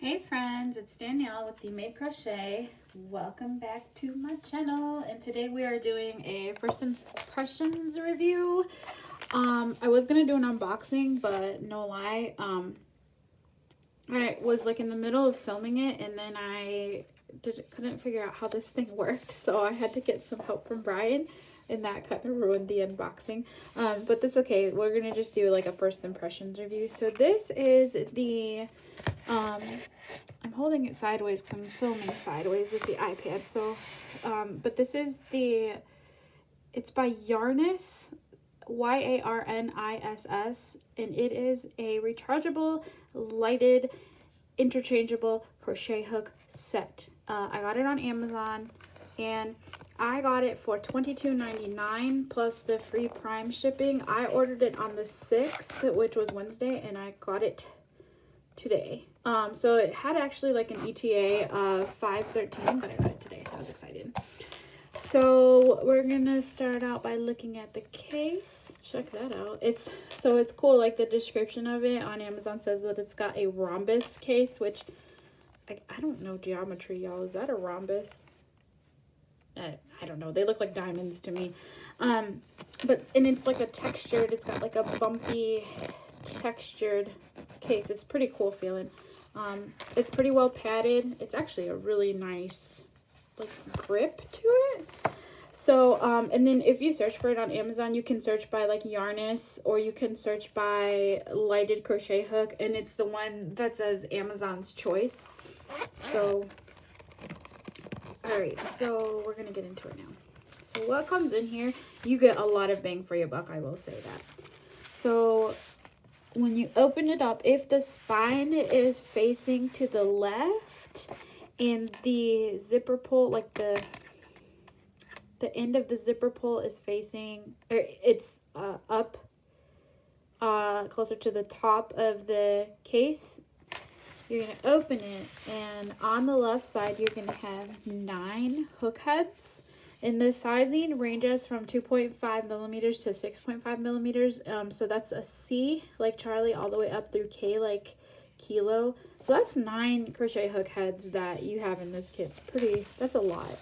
Hey friends, it's Danielle with the Made Crochet. Welcome back to my channel, and today we are doing a first impressions review. I was gonna do an unboxing, but no lie, I was like in the middle of filming it, and then I couldn't figure out how this thing worked, so I had to get some help from Brian, and that kind of ruined the unboxing. But that's okay. We're gonna just do like a first impressions review. So this is the I'm holding it sideways because I'm filming sideways with the iPad. So but this is it's by Yarniss, Yarniss, and it is a rechargeable, lighted, interchangeable crochet hook set. I got it on Amazon, and I got it for $22.99 plus the free Prime shipping. I ordered it on the 6th, which was Wednesday, and I got it today. So it had actually like an ETA of 5/13, but I got it today, so I was excited. So we're gonna start out by looking at the case. Check that out. It's cool. Like the description of it on Amazon says that it's got a rhombus case, which I don't know geometry, y'all. Is that a rhombus? I don't know. They look like diamonds to me. And it's like a textured. It's got like a bumpy textured case. It's pretty cool feeling. It's pretty well padded. It's actually a really nice like grip to it. So and then if you search for it on Amazon, you can search by like Yarniss, or you can search by lighted crochet hook, and it's the one that says Amazon's choice. So all right, so we're gonna get into it now. So what comes in here, you get a lot of bang for your buck, I will say that. So when you open it up, if the spine is facing to the left and the zipper pull, like the end of the zipper pull is facing, or it's up closer to the top of the case, you're going to open it, and on the left side you're going to have 9 hook heads. And the sizing ranges from 2.5 millimeters to 6.5 millimeters. So that's a C like Charlie all the way up through K like kilo. So that's 9 crochet hook heads that you have in this kit. That's a lot.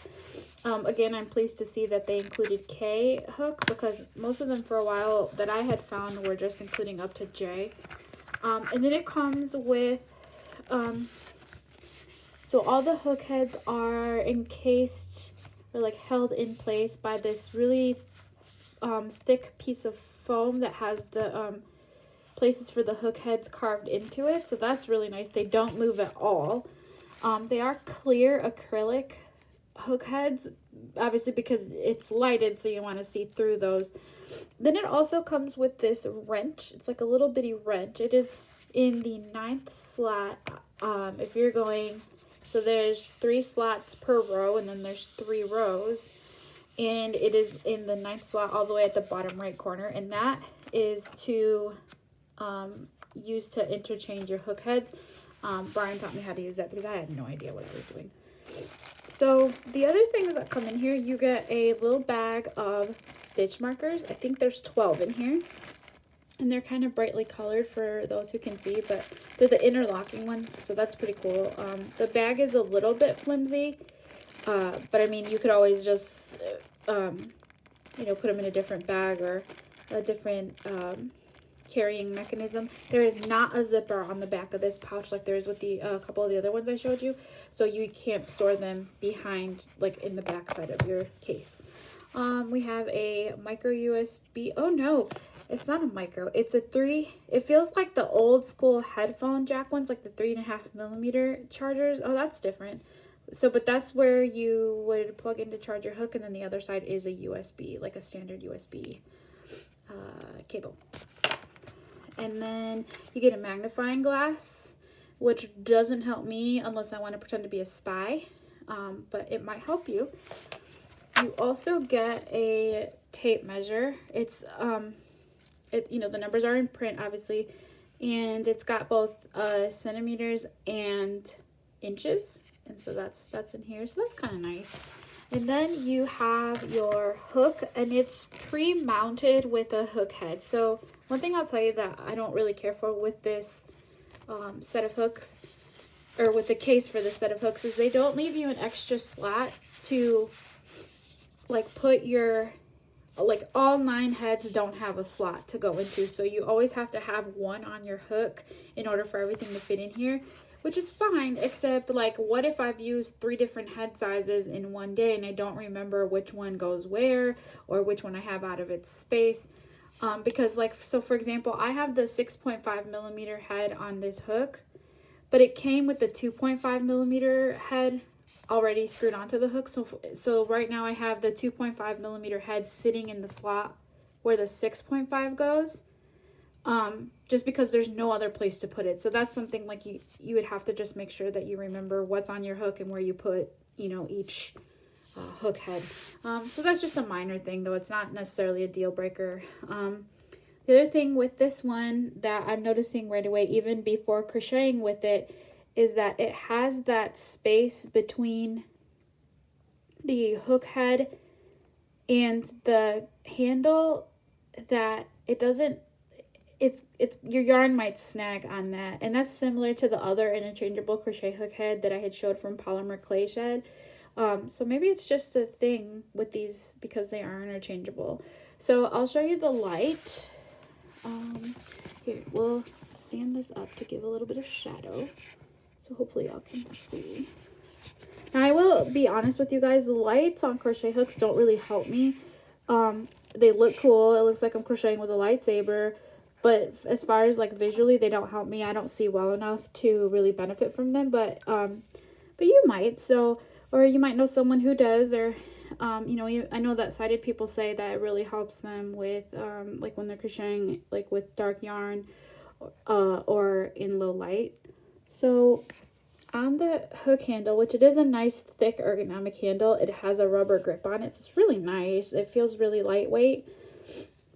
Again, I'm pleased to see that they included K hook, because most of them for a while that I had found were just including up to J. And then it comes with, so all the hook heads are encased or like held in place by this really thick piece of foam that has the places for the hook heads carved into it. So that's really nice. They don't move at all. They are clear acrylic hook heads, obviously because it's lighted, so you want to see through those. Then it also comes with this wrench. It's like a little bitty wrench. It is in the 9th slot. If you're going, so there's 3 slots per row, and then there's 3 rows, and it is in the 9th slot all the way at the bottom right corner, and that is to use to interchange your hook heads. Brian taught me how to use that because I had no idea what I was doing. So the other things that come in here, you get a little bag of stitch markers. I think there's 12 in here, and they're kind of brightly colored for those who can see, but they're the interlocking ones, so that's pretty cool. The bag is a little bit flimsy, but I mean, you could always just, you know, put them in a different bag or a different carrying mechanism. There is not a zipper on the back of this pouch like there is with the couple of the other ones I showed you, so you can't store them behind, like in the back side of your case. We have a micro USB. Oh no, it's not a micro, it's a 3. It feels like the old school headphone jack ones, like the 3.5 millimeter chargers. Oh, that's different. So, but that's where you would plug in to charge your hook, and then the other side is a USB, like a standard USB cable. And then you get a magnifying glass, which doesn't help me unless I want to pretend to be a spy, but it might help you. You also get a tape measure. It's you know, the numbers are in print, obviously, and it's got both centimeters and inches, and so that's in here, so that's kind of nice. And then you have your hook, and it's pre-mounted with a hook head. So one thing I'll tell you that I don't really care for with this set of hooks or with the case for this set of hooks, is they don't leave you an extra slot to like put your, like all 9 heads don't have a slot to go into, so you always have to have one on your hook in order for everything to fit in here, which is fine, except like what if I've used 3 different head sizes in one day and I don't remember which one goes where or which one I have out of its space. Because like, so for example, I have the 6.5 millimeter head on this hook, but it came with the 2.5 millimeter head already screwed onto the hook. So right now I have the 2.5 millimeter head sitting in the slot where the 6.5 goes, just because there's no other place to put it. So that's something like you would have to just make sure that you remember what's on your hook and where you put, you know, each hook head. So that's just a minor thing, though. It's not necessarily a deal breaker. The other thing with this one that I'm noticing right away, even before crocheting with it, is that it has that space between the hook head and the handle that it doesn't, it's your yarn might snag on that. And that's similar to the other interchangeable crochet hook head that I had showed from Polymer Clay Shed. So maybe it's just a thing with these because they are interchangeable. So I'll show you the light. Here, we'll stand this up to give a little bit of shadow. So hopefully y'all can see. Now I will be honest with you guys, the lights on crochet hooks don't really help me. They look cool. It looks like I'm crocheting with a lightsaber. But as far as like visually, they don't help me. I don't see well enough to really benefit from them. But you might. So, or you might know someone who does, or you know, I know that sighted people say that it really helps them with like when they're crocheting like with dark yarn or in low light. So on the hook handle, which it is a nice thick ergonomic handle, it has a rubber grip on it, so it's really nice. It feels really lightweight.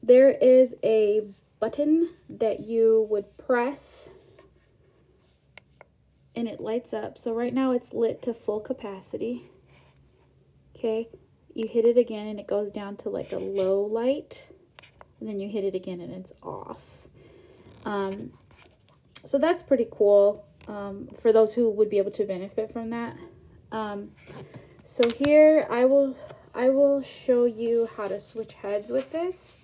There is a button that you would press and it lights up. So right now it's lit to full capacity. Okay, you hit it again and it goes down to like a low light, and then you hit it again and it's off. So that's pretty cool for those who would be able to benefit from that. So here I will show you how to switch heads with this,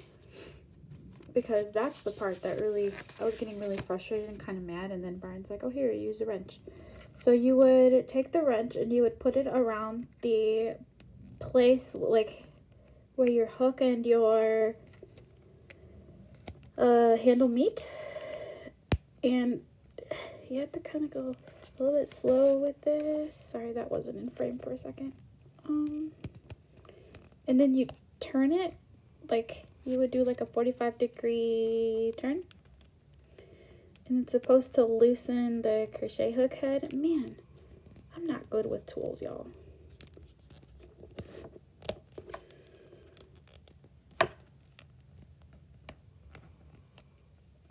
because that's the part that really, I was getting really frustrated and kind of mad, and then Brian's like, oh, here, use a wrench. So you would take the wrench and you would put it around the place like where your hook and your handle meet, and you have to kind of go a little bit slow with this. Sorry, that wasn't in frame for a second. And then you turn it like you would do like a 45-degree turn, and it's supposed to loosen the crochet hook head. Man, I'm not good with tools, y'all.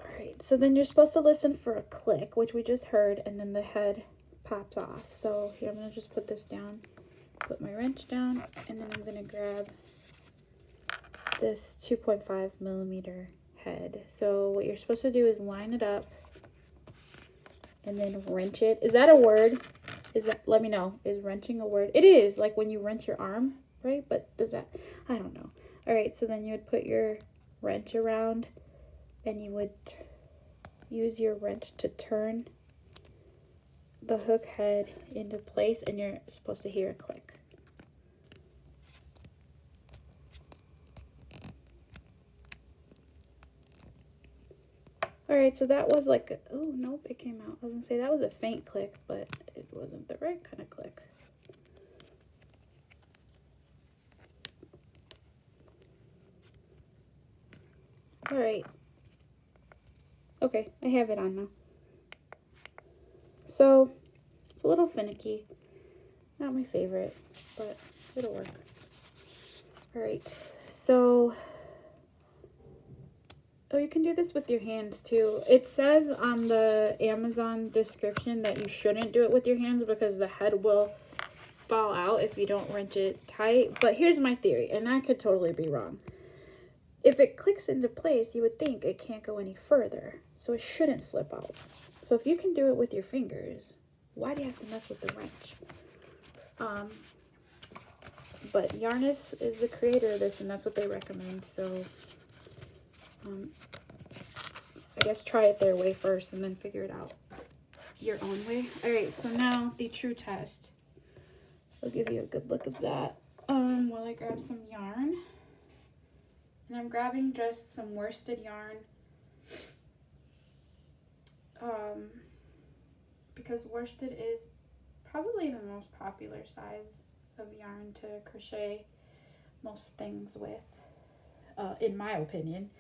Alright, so then you're supposed to listen for a click, which we just heard, and then the head pops off. So here, I'm going to just put this down, put my wrench down, and then I'm going to grab this 2.5 millimeter head. So what you're supposed to do is line it up and then wrench it. Is that a word? Is that, let me know, is wrenching a word? It is, like when you wrench your arm, right? But does that, I don't know. All right, so then you would put your wrench around and you would use your wrench to turn the hook head into place, and you're supposed to hear a click. Alright, so that was like, oh, nope, it came out. I was going to say that was a faint click, but it wasn't the right kind of click. Alright. Okay, I have it on now. So, it's a little finicky. Not my favorite, but it'll work. Alright, so... oh, you can do this with your hands too. It says on the Amazon description that you shouldn't do it with your hands because the head will fall out if you don't wrench it tight. But here's my theory, and I could totally be wrong. If it clicks into place, you would think it can't go any further, so it shouldn't slip out. So if you can do it with your fingers, why do you have to mess with the wrench? But Yarniss is the creator of this, and that's what they recommend. So I guess try it their way first and then figure it out your own way. All right, so now the true test. I'll give you a good look of that while I grab some yarn. And I'm grabbing just some worsted yarn because worsted is probably the most popular size of yarn to crochet most things with, in my opinion.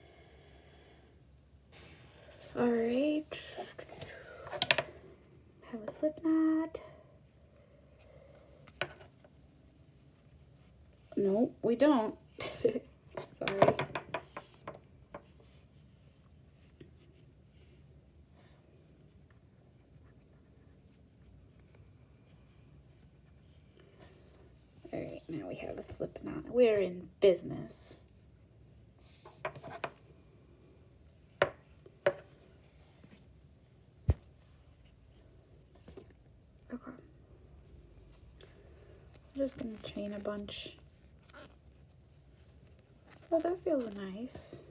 All right, have a slip knot. Nope, we don't. Sorry. All right, now we have a slip knot. We're in business. Okay. I'm just gonna chain a bunch. Oh, that feels nice.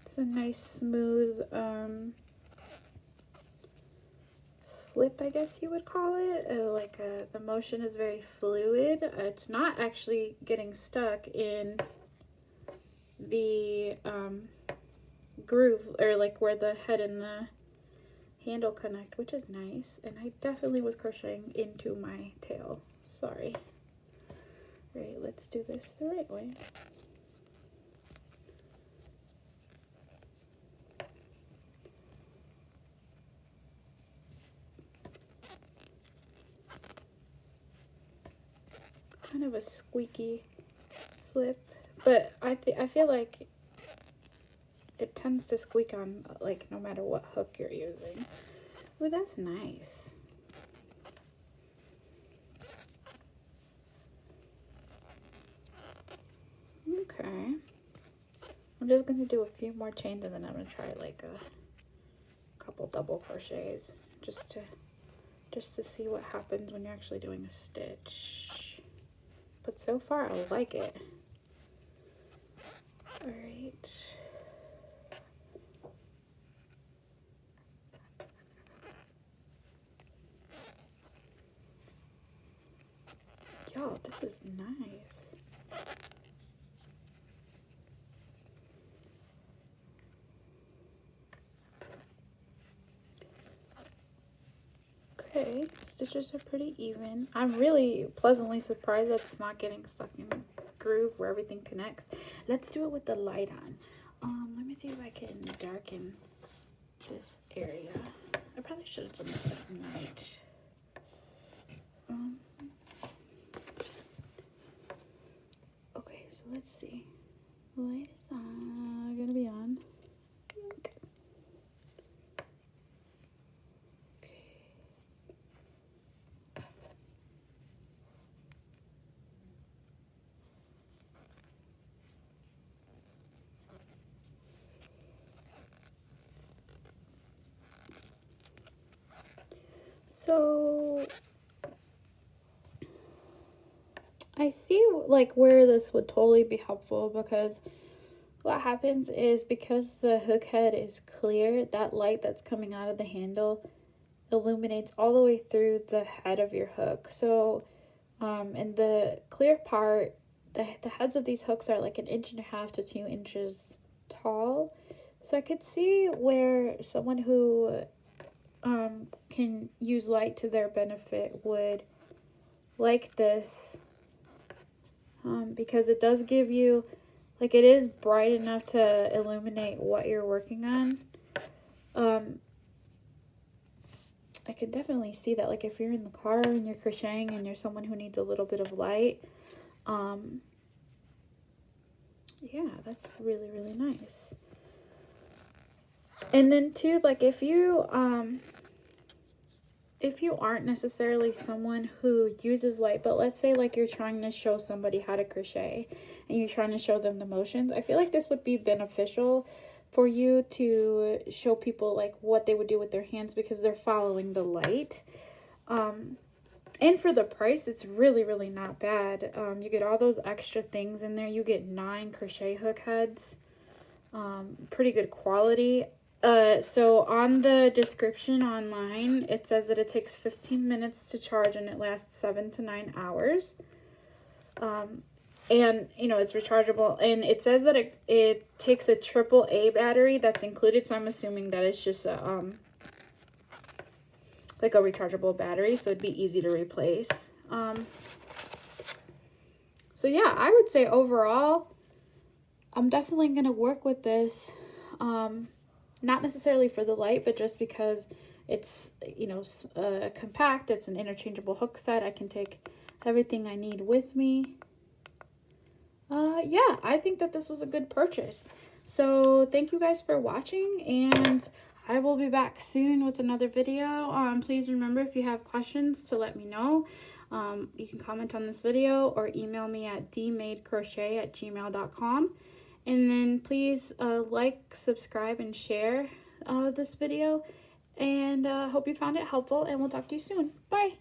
It's a nice smooth slip, I guess you would call it. The motion is very fluid. It's not actually getting stuck in the groove, or like where the head and the handle connect, which is nice. And I definitely was crocheting into my tail. Sorry. Right, let's do this the right way. Kind of a squeaky slip, but I feel like it tends to squeak on like no matter what hook you're using. Oh, that's nice. Okay, I'm just gonna do a few more chains and then I'm gonna try like a couple double crochets just to see what happens when you're actually doing a stitch. But so far I like it. All right. Y'all, this is nice. Okay, stitches are pretty even. I'm really pleasantly surprised that it's not getting stuck in the groove where everything connects. Let's do it with the light on. Let me see if I can darken this area. I probably should have done this at night. Okay, so let's see. Light is gonna be on. So I see like where this would totally be helpful, because what happens is because the hook head is clear, that light that's coming out of the handle illuminates all the way through the head of your hook. So in the clear part, the heads of these hooks are like 1.5 to 2 inches tall. So I could see where someone who can use light to their benefit would like this, because it does give you, like, it is bright enough to illuminate what you're working on. I can definitely see that, like, if you're in the car and you're crocheting and you're someone who needs a little bit of light, yeah, that's really, really nice. And then too, like, if you aren't necessarily someone who uses light, but let's say like you're trying to show somebody how to crochet and you're trying to show them the motions, I feel like this would be beneficial for you to show people like what they would do with their hands because they're following the light. And for the price, it's really, really not bad. You get all those extra things in there. You get 9 crochet hook heads. Pretty good quality. So on the description online, it says that it takes 15 minutes to charge and it lasts 7 to 9 hours. And, you know, it's rechargeable. And it says that it takes a AAA battery that's included. So I'm assuming that it's just a, like a rechargeable battery. So it'd be easy to replace. So yeah, I would say overall, I'm definitely going to work with this. Not necessarily for the light, but just because it's, you know, compact. It's an interchangeable hook set. I can take everything I need with me. Yeah, I think that this was a good purchase. So thank you guys for watching, and I will be back soon with another video. Please remember, if you have questions, to let me know. You can comment on this video or email me at dmadecrochet@gmail.com. And then please like, subscribe, and share this video. And hope you found it helpful, and we'll talk to you soon. Bye!